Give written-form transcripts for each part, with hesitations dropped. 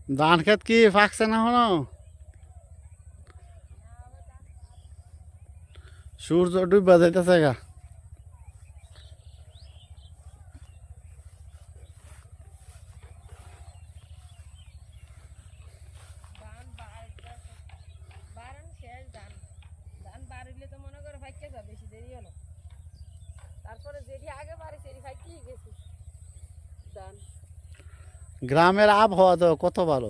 ধান ক্ষেত কি পাকছে না এখনো? সূর্য ডুবা যাইতেছে গা। গ্রামের আবহাওয়া তো কত ভালো,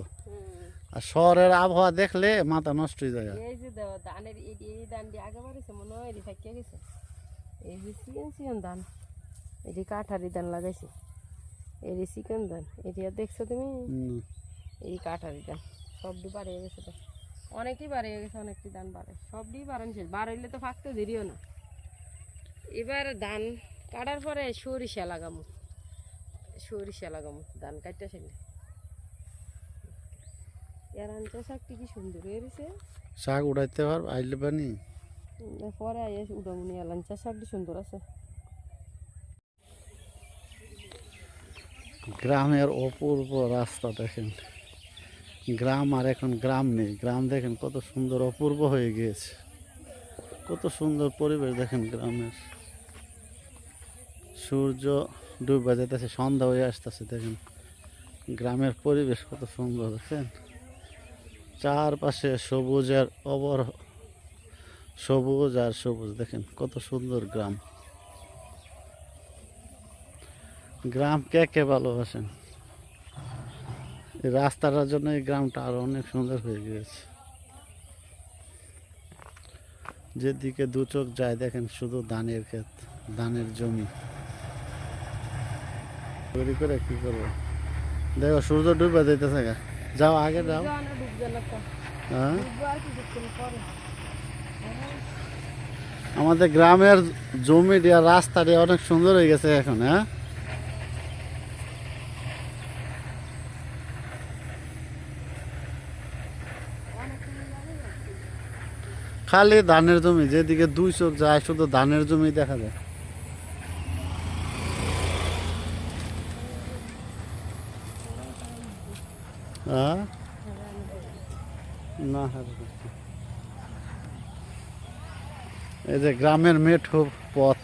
আর শহরের আবহাওয়া দেখলে মাথা নষ্ট হয়ে যায়। এই যে ধানের এই ধানটি আগে বাড়িছে মনে হয় এটি ফাইকে গেছে। এই যে চিকন চিকন ধান, এটি কাঠারি ধান লাগাইছে। এটি চিকন ধান, এটি আর দেখছো তুমি? এই কাঠারি ধান সবটি বাড়িয়ে গেছে, তো অনেকই বাড়িয়ে গেছে, অনেকটি ধান বাড়ে, সবটি বাড়ানছে। বাড়াইলে তো ফাঁকতে দেরিও না। এবার ধান কাটার পরে সরিষা লাগামো, ধান কাটতে ছেলে। এরানটা শাকটি কি সুন্দর হয়েছে। শাক উঠাইতে পার আইলে পানি পরে আইয়া উঠামুনি এলাঞ্চা শাকটি সুন্দর আছে। গ্রামের অপূর্ব রাস্তা দেখেন। গ্রাম আর এখন গ্রাম নেই, গ্রাম দেখেন কত সুন্দর অপূর্ব হয়ে গিয়েছে। কত সুন্দর পরিবেশ দেখেন গ্রামের। সূর্য ডুবে যেতেছে, সন্ধ্যা হয়ে আসতেছে। দেখেন গ্রামের পরিবেশ কত সুন্দর দেখেন। চারপাশে সবুজের সবুজ আর সবুজ, দেখেন কত সুন্দর গ্রাম। গ্রাম কে কে ভালোবাসেন? এই রাস্তাটার জন্য এই গ্রামটা আরো অনেক সুন্দর হয়ে গিয়েছে। যেদিকে দু চোখ যায় দেখেন শুধু ধানের ক্ষেত, ধানের জমি। তৈরি করে কি করবো? দেখো সূর্য ডুবে যাইতেছে গা। যাও আগে যাও। হ্যাঁ, আমাদের গ্রামের জমিটি আর রাস্তাটি অনেক সুন্দর হয়ে গেছে এখন। হ্যাঁ, খালি ধানের জমি, যেদিকে দুই চোখ যায় শুধু ধানের জমি দেখা যায়। হ্যাঁ না, এই যে গ্রামের মেঠো পথ।